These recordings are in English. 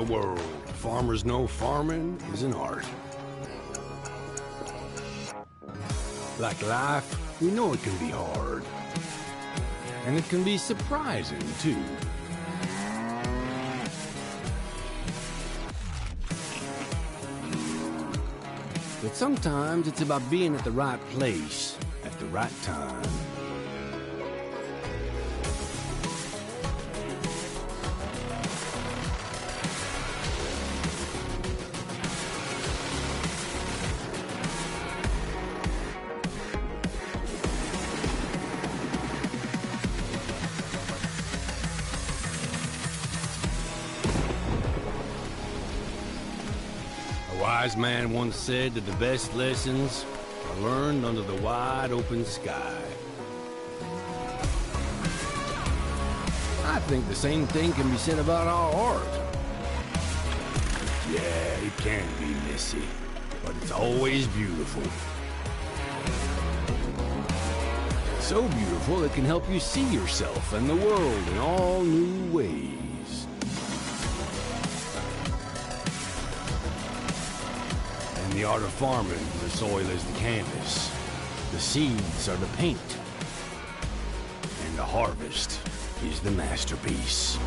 the world, farmers know farming is an art. Like life, we know it can be hard. And it can be surprising, too. But sometimes it's about being at the right place at the right time. A wise man once said that the best lessons are learned under the wide open sky. I think the same thing can be said about our art. Yeah, it can be messy, but it's always beautiful. So beautiful it can help you see yourself and the world in all new ways. In the art of farming, the soil is the canvas, the seeds are the paint, and the harvest is the masterpiece.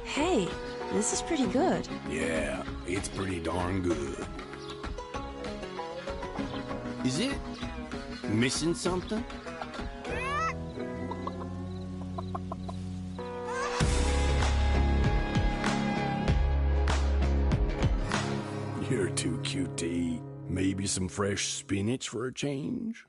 Hey, this is pretty good. Yeah, it's pretty darn good. Is it missing something? You're too cute to eat. Maybe some fresh spinach for a change?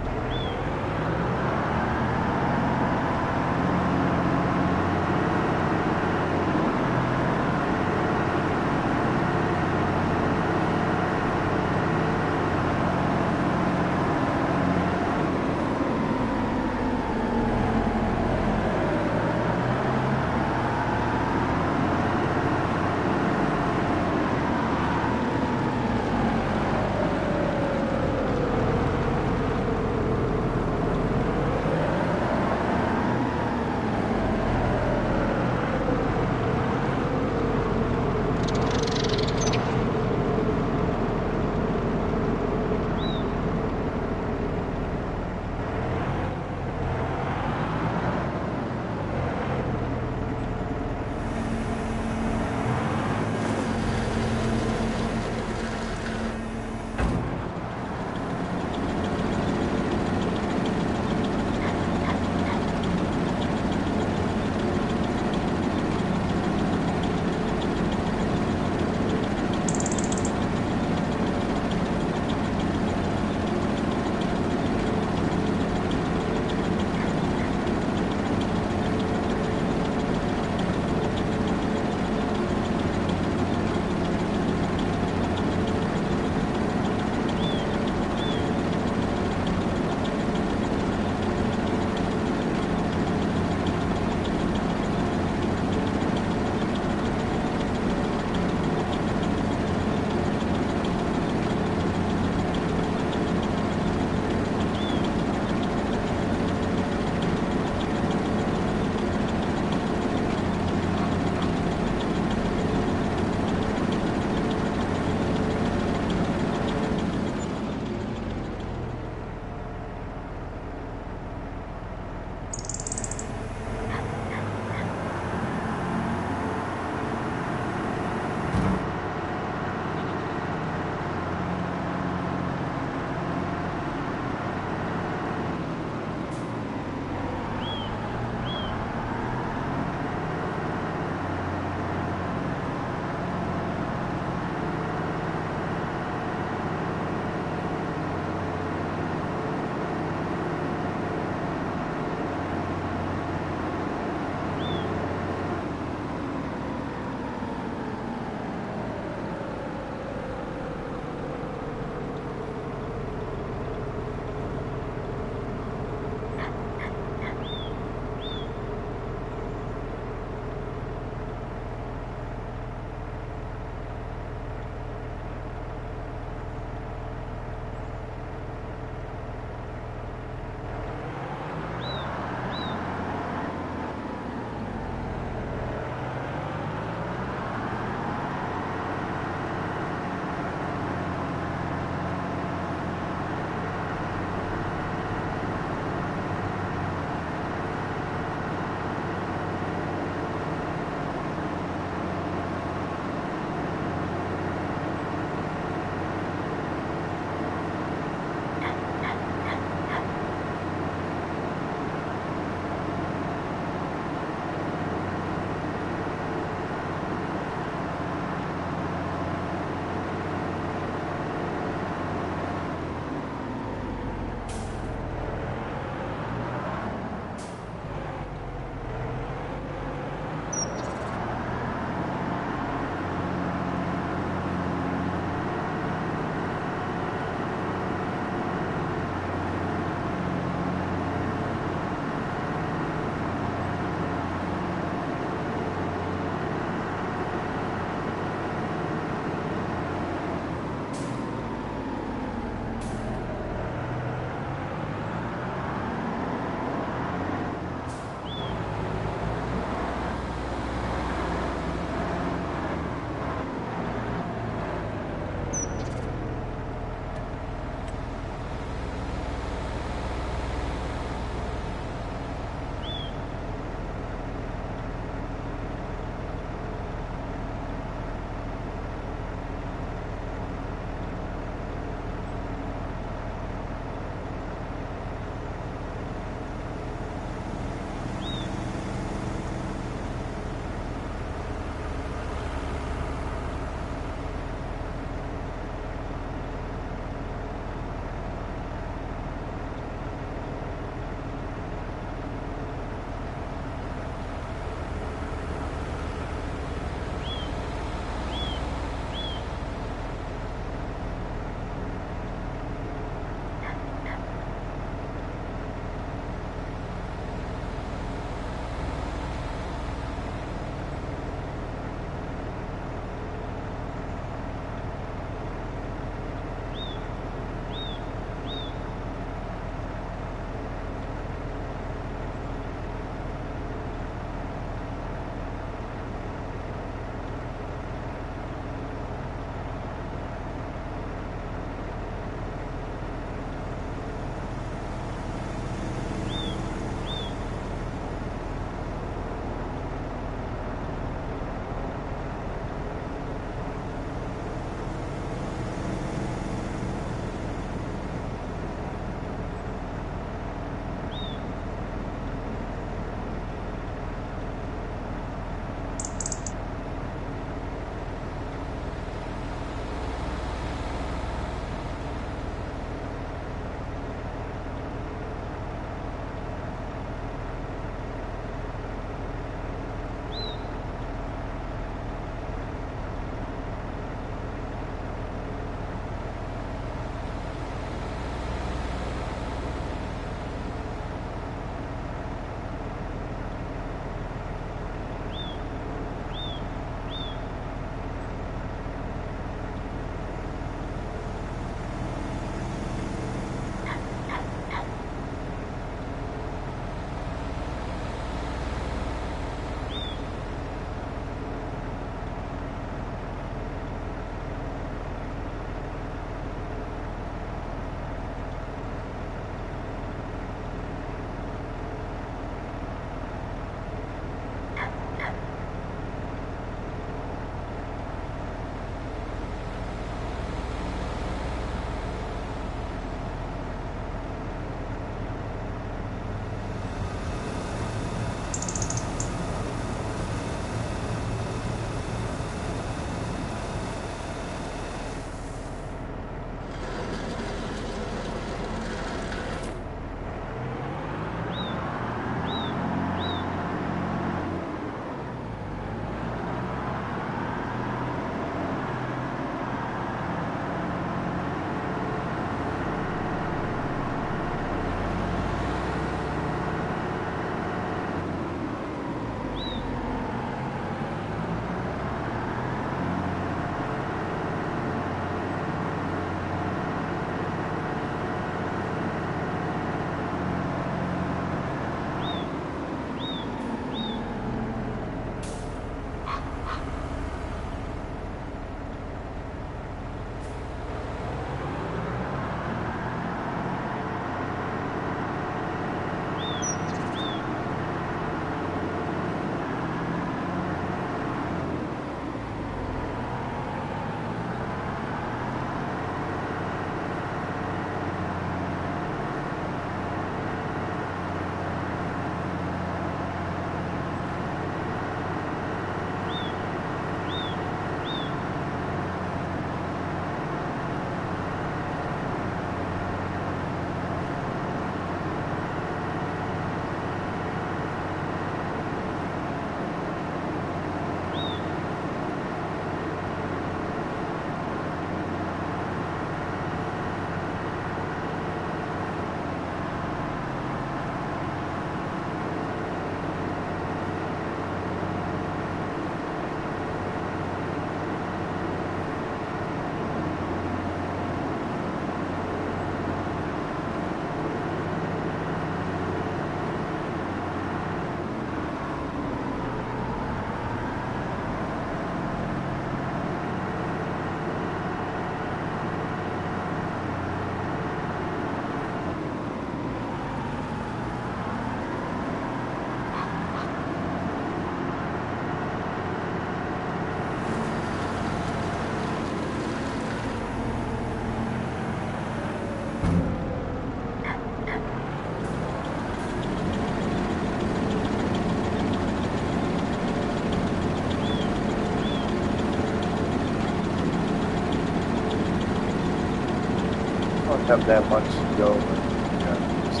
don't have that much to go. But, yeah, just,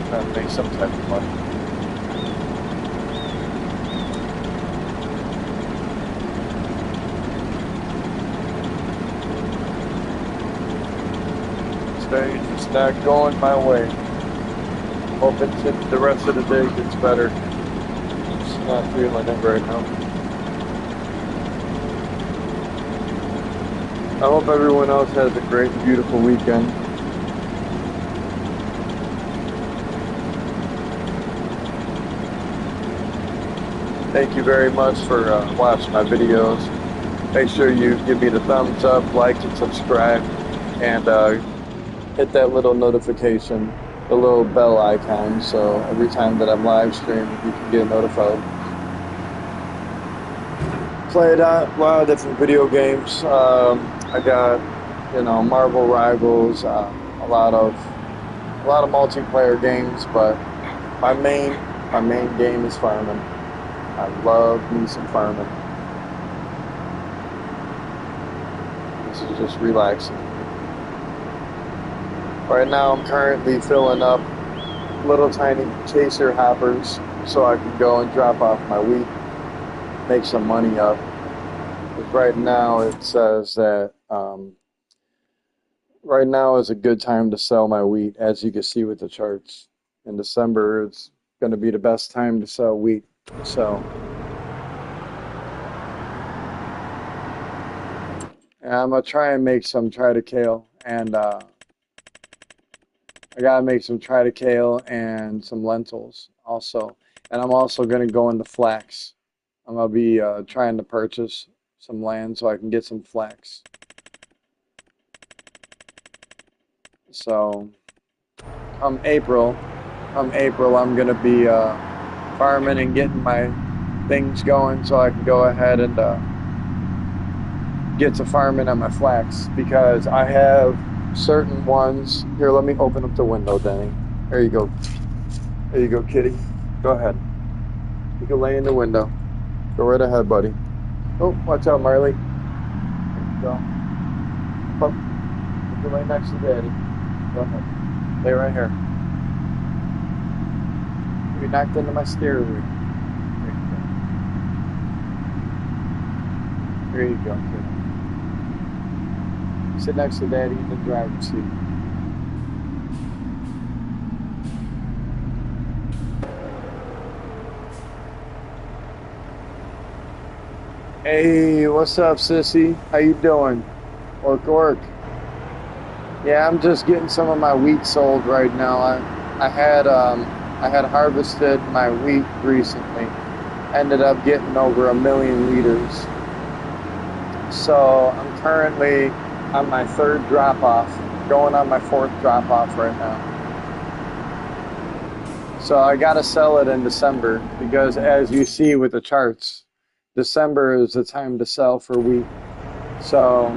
trying to make some type of money. Today just not going my way. Hoping the rest of the day gets better. Just not feeling it right now. I hope everyone else has a great, beautiful weekend. Thank you very much for watching my videos. Make sure you give me the thumbs up, like, and subscribe, and hit that little notification, the little bell icon, so every time that I'm live streaming, you can get notified. Played a lot of different video games. I got, Marvel Rivals, a lot of multiplayer games, but my main game is farming. I love me some farming. This is just relaxing. Right now I'm currently filling up little tiny chaser hoppers so I can go and drop off my wheat, make some money up. But right now it says that right now is a good time to sell my wheat, as you can see with the charts. In December it's going to be the best time to sell wheat. So I'm going to try and make some triticale, and I got to make some triticale and some lentils also. And I'm also going to go into flax. I'm going to be trying to purchase some land so I can get some flax. So come April I'm going to be farming and getting my things going so I can go ahead and get to farming on my flax, because I have certain ones. Here, let me open up the window, Denny. There you go. There you go, kitty. Go ahead. You can lay in the window. Go right ahead, buddy. Oh, watch out, Marley. There you go. Up. You can lay next to Daddy. Go ahead. Lay right here. You knocked into my steering wheel. There you go. There you go, kid. Sit next to Daddy in the driver's seat. Hey, what's up, sissy? How you doing? Work. Yeah, I'm just getting some of my wheat sold right now. I had harvested my wheat recently. Ended up getting over 1 million liters. So I'm currently on my 3rd drop-off, going on my 4th drop-off right now. So I gotta sell it in December, because as you see with the charts, December is the time to sell for wheat. So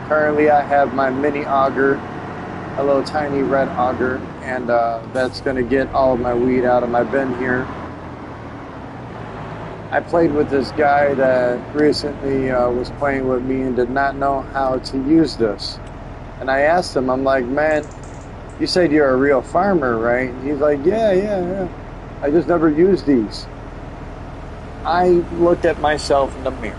currently I have my mini auger, a little tiny red auger, and that's gonna get all of my wheat out of my bin here. I played with this guy that recently was playing with me and did not know how to use this. And I asked him, I'm like, man, you said you're a real farmer, right? And he's like, yeah. I just never used these. I looked at myself in the mirror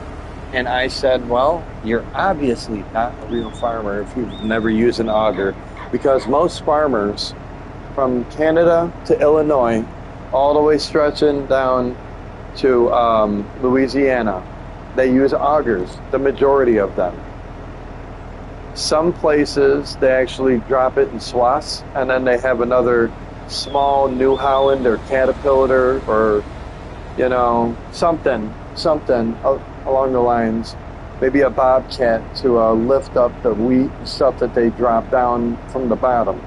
and I said, well, you're obviously not a real farmer if you've never used an auger, because most farmers from Canada to Illinois, all the way stretching down to Louisiana, they use augers, the majority of them. Some places they actually drop it in swaths, and then they have another small New Holland or Caterpillar or something along the lines, maybe a Bobcat to lift up the wheat and stuff that they drop down from the bottom.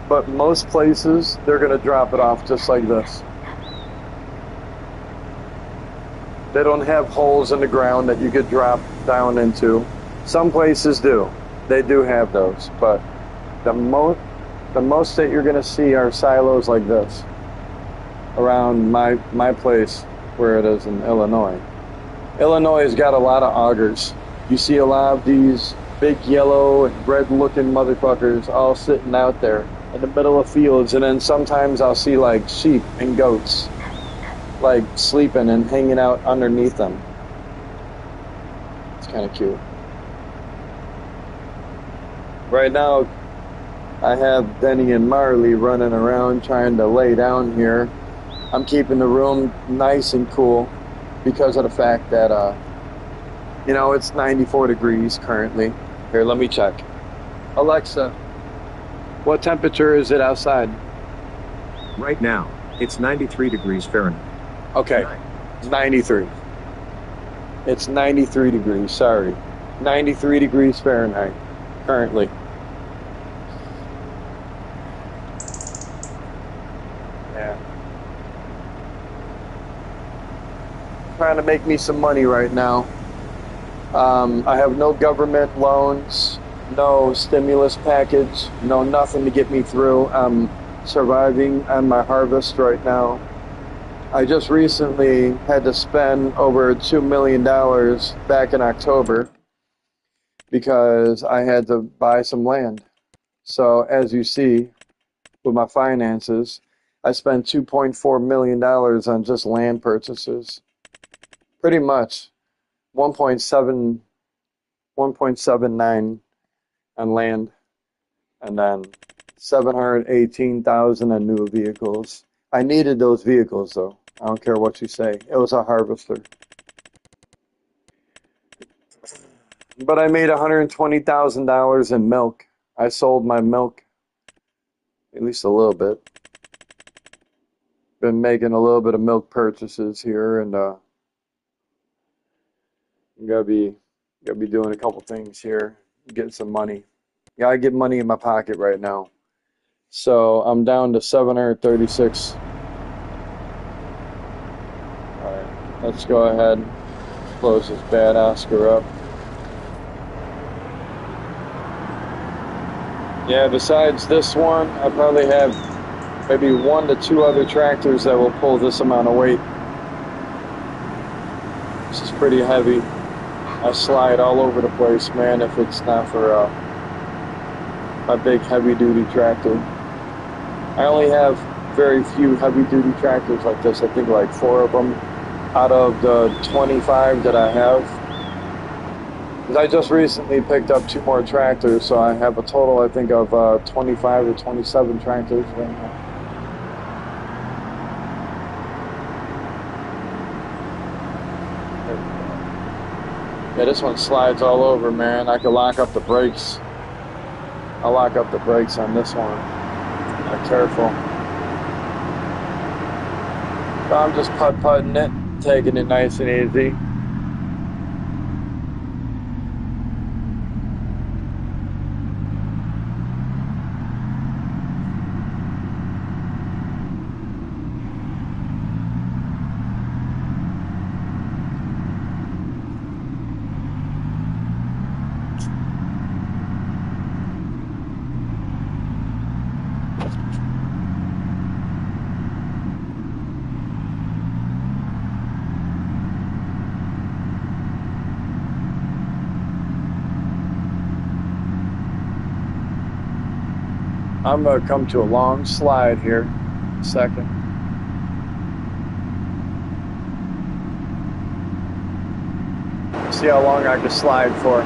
But most places they're going to drop it off just like this. They don't have holes in the ground that you could drop down into. Some places do. They do have those. But the most that you're going to see are silos like this around my place where it is in Illinois. Illinois has got a lot of augers. You see a lot of these big yellow and red looking motherfuckers all sitting out there in the middle of fields, and then sometimes I'll see like sheep and goats like sleeping and hanging out underneath them. It's kind of cute. Right now I have Denny and Marley running around trying to lay down here. I'm keeping the room nice and cool because of the fact that you know, it's 94 degrees currently. Here, let me check. Alexa, what temperature is it outside? Right now, it's 93 degrees Fahrenheit. Okay, 93. It's 93 degrees, sorry. 93 degrees Fahrenheit, currently. Yeah. Trying to make me some money right now. I have no government loans, no stimulus package, no nothing to get me through. I'm surviving on my harvest right now. I just recently had to spend over $2 million back in October because I had to buy some land. So as you see with my finances, I spent $2.4 million on just land purchases. Pretty much 1.79 on land, and then 718,000 on new vehicles. I needed those vehicles though. I don't care what you say. It was a harvester. But I made $120,000 in milk. I sold my milk, at least a little bit. Been making a little bit of milk purchases here, and gotta be doing a couple things here, getting some money. Gotta get money in my pocket right now. So I'm down to 736. Alright, let's go ahead, close this bad Oscar up. Yeah, besides this one, I probably have maybe 1 to 2 other tractors that will pull this amount of weight. This is pretty heavy. I slide all over the place, man, if it's not for my big heavy-duty tractor. I only have very few heavy-duty tractors like this. I think like 4 of them out of the 25 that I have. I just recently picked up 2 more tractors, so I have a total, I think, of 25 or 27 tractors right now. Yeah, this one slides all over, man. I can lock up the brakes. I'll lock up the brakes on this one. Be careful. So I'm just putt-putting it, taking it nice and easy. I'm going to come to a long slide here in a second. See how long I can slide for.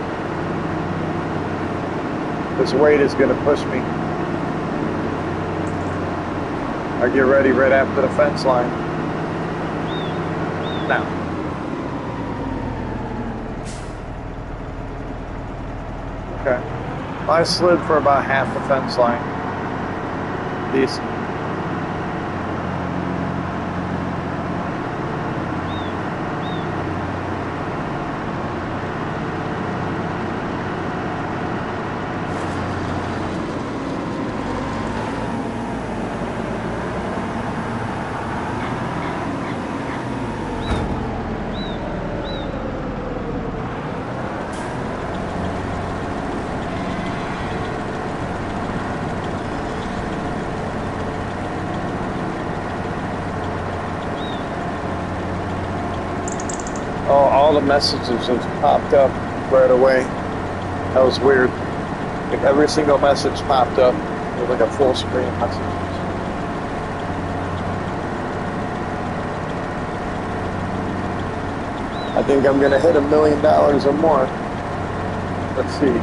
This weight is going to push me. I get ready right after the fence line. Now. Okay. I slid for about half the fence line. Decent. all the messages just popped up right away. That was weird. Like every single message popped up with like a full screen message. I think I'm gonna hit $1 million or more. Let's see.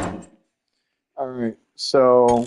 All right, so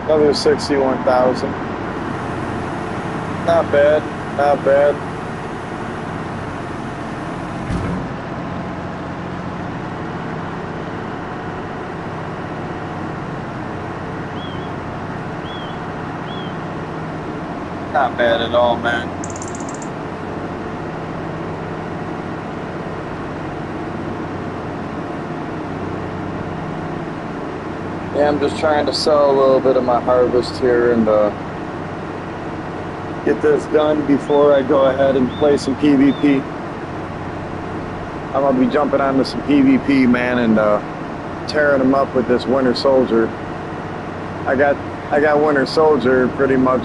another 61,000. Not bad, not bad. Not bad at all, man. Yeah, I'm just trying to sell a little bit of my harvest here and get this done before I go ahead and play some PvP. I'm gonna be jumping onto some PvP, man, and tearing them up with this Winter Soldier. I got Winter Soldier pretty much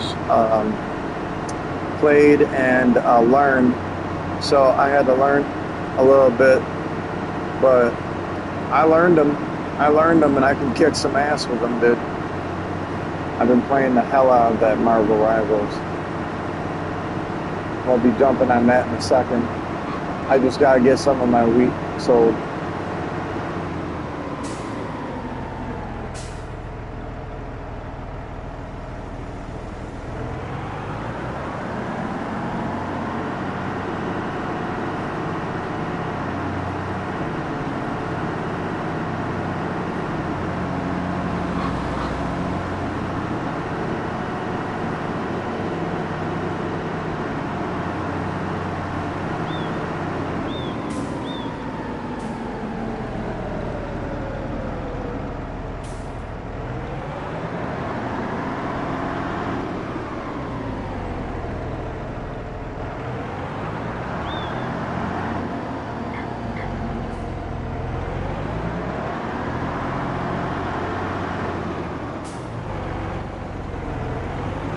played and learned, so I had to learn a little bit, but I learned them and I can kick some ass with them, dude. I've been playing the hell out of that Marvel Rivals. I'll be jumping on that in a second. I just gotta get some of my wheat sold.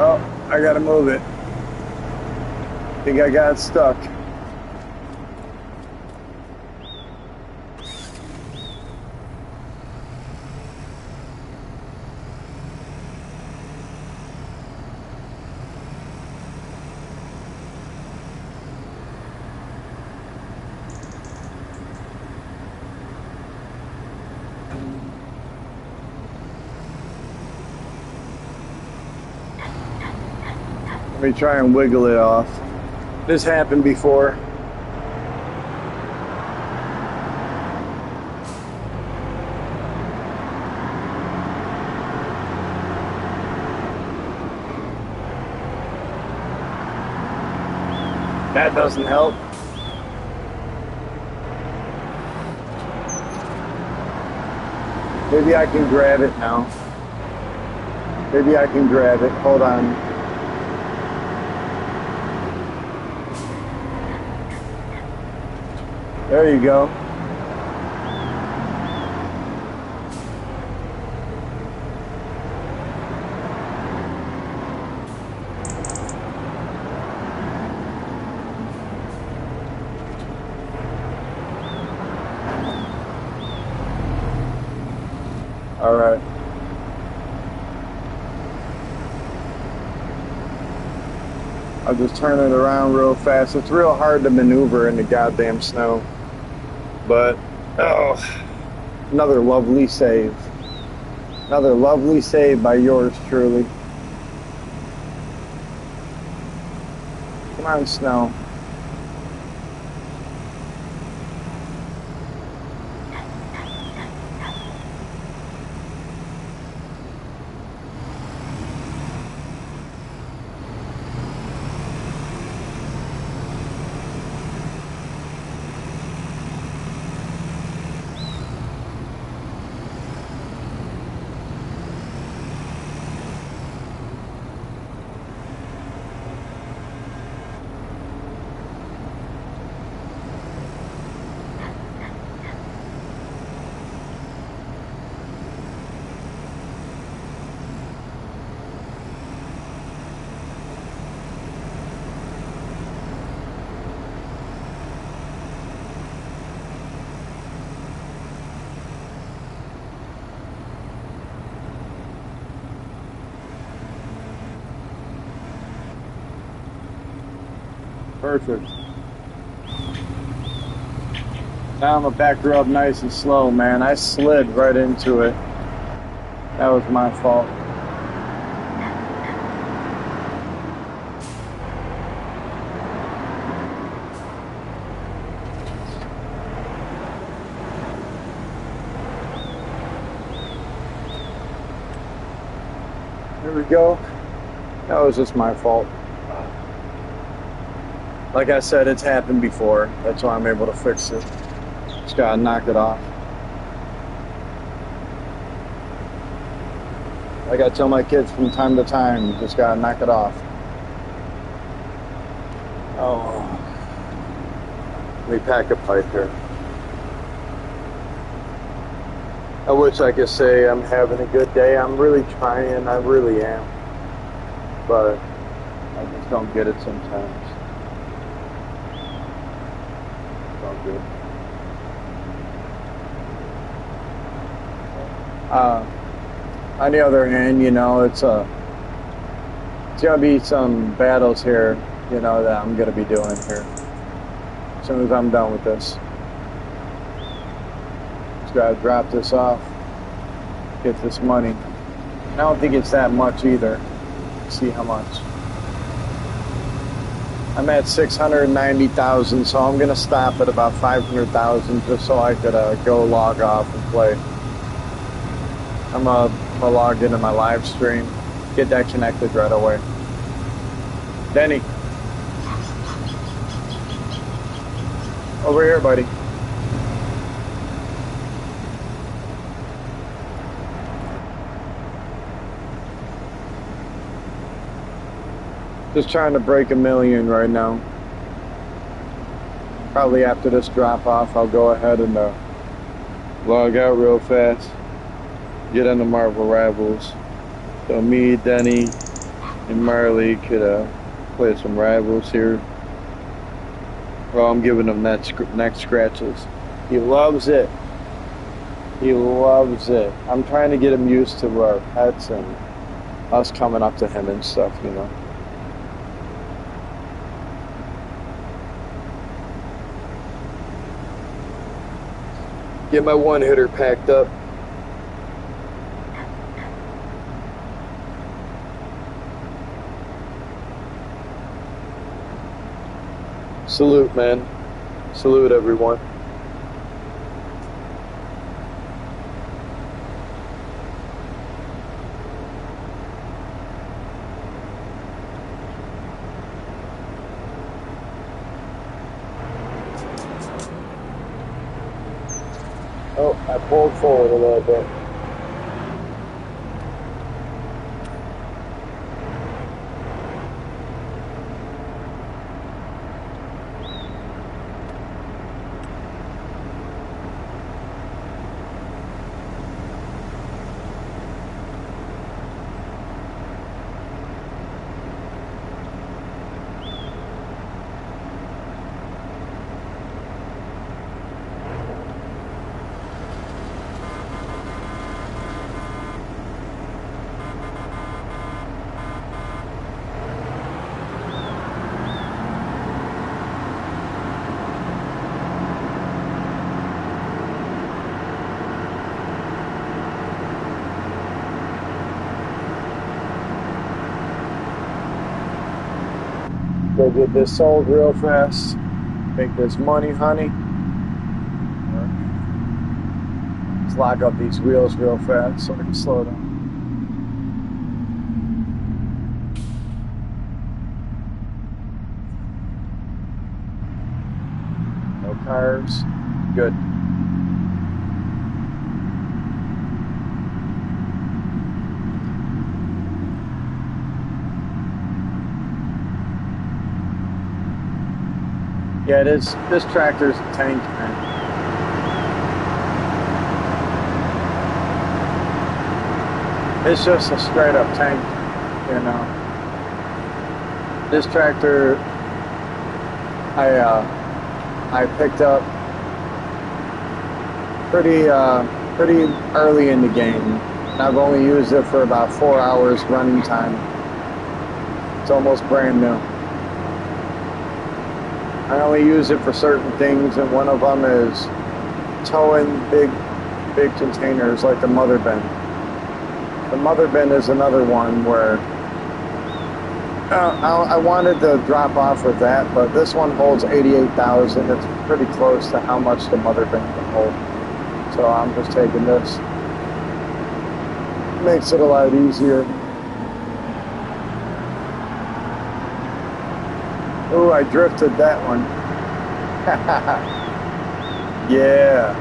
Oh, I gotta move it. Think I got stuck. Let me try and wiggle it off. This happened before. That doesn't help. Maybe I can grab it now. Maybe I can grab it. Hold on. There you go. All right. I'll just turn it around real fast. It's real hard to maneuver in the goddamn snow. But, oh, another lovely save. Another lovely save by yours truly. Come on, snow. Perfect. Now I'm gonna back her up nice and slow, man. I slid right into it. That was my fault. There we go. That was just my fault. Like I said, it's happened before. That's why I'm able to fix it. Just gotta knock it off. Like I tell my kids from time to time, you just gotta knock it off. Oh. Let me pack a pipe here. I wish I could say I'm having a good day. I'm really trying. I really am. But I just don't get it sometimes. It's all good. On the other hand, you know, it's gonna be some battles here, you know, that I'm gonna be doing here as soon as I'm done with this. Just gotta drop this off, get this money. I don't think it's that much either. Let's see how much. I'm at 690,000, so I'm gonna stop at about 500,000 just so I could go log off and play. I'm log into my live stream, get that connected right away. Denny. Over here, buddy. Just trying to break 1 million right now. Probably after this drop off, I'll go ahead and log out real fast. Get into Marvel Rivals. So me, Denny, and Marley could play some Rivals here. Well, I'm giving him neck scratches. He loves it. He loves it. I'm trying to get him used to our pets and us coming up to him and stuff, you know. Get my one hitter packed up. Salute, man. Salute, everyone. Oh, I pulled forward a little bit. Go get this sold real fast. Make this money, honey. Let's lock up these wheels real fast so I can slow down. No cars. Good. Yeah, this tractor's a tank, man. It's just a straight up tank, you know. This tractor I picked up pretty early in the game. And I've only used it for about 4 hours running time. It's almost brand new. I only use it for certain things, and one of them is towing big containers like the mother bin. The mother bin is another one where I wanted to drop off with that, but this one holds 88,000. It's pretty close to how much the mother bin can hold. So I'm just taking this. Makes it a lot easier. Ooh, I drifted that one. Yeah.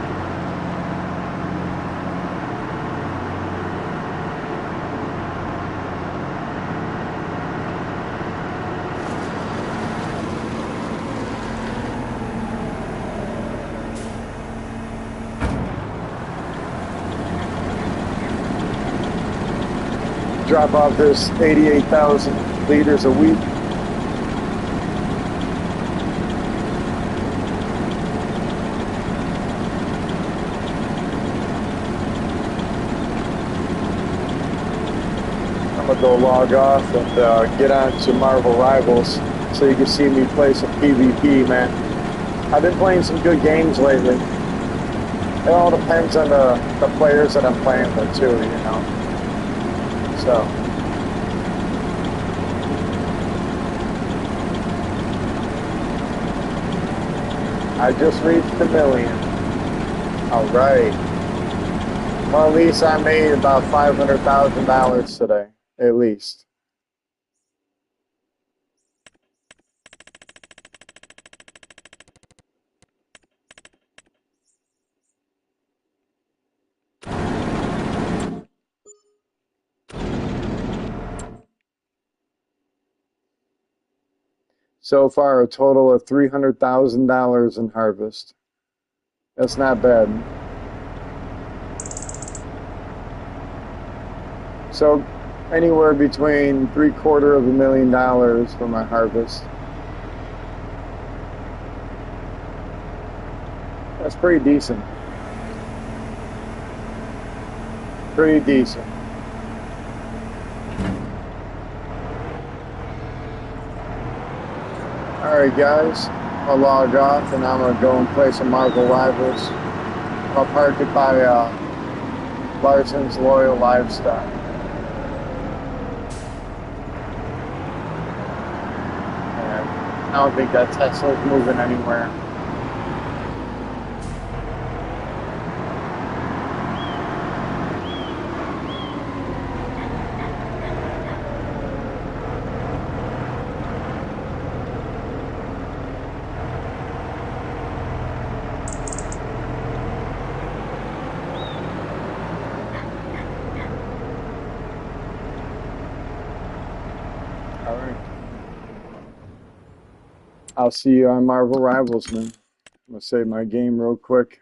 Drop off this 88,000 liters a week. I'm gonna go log off and get on to Marvel Rivals so you can see me play some PvP, man. I've been playing some good games lately. It all depends on the players that I'm playing with too, you know. So I just reached 1 million. All right. Well, at least I made about $500,000 today, at least. So far, a total of $300,000 in harvest. That's not bad. So, anywhere between $750,000 for my harvest. That's pretty decent. Pretty decent. Alright guys, I'll log off and I'm going to go and play some Marvel Rivals. I'll park it by Larson's Loyal Livestock. And I don't think that Tesla's moving anywhere. I'll see you on Marvel Rivals, man. I'm gonna save my game real quick.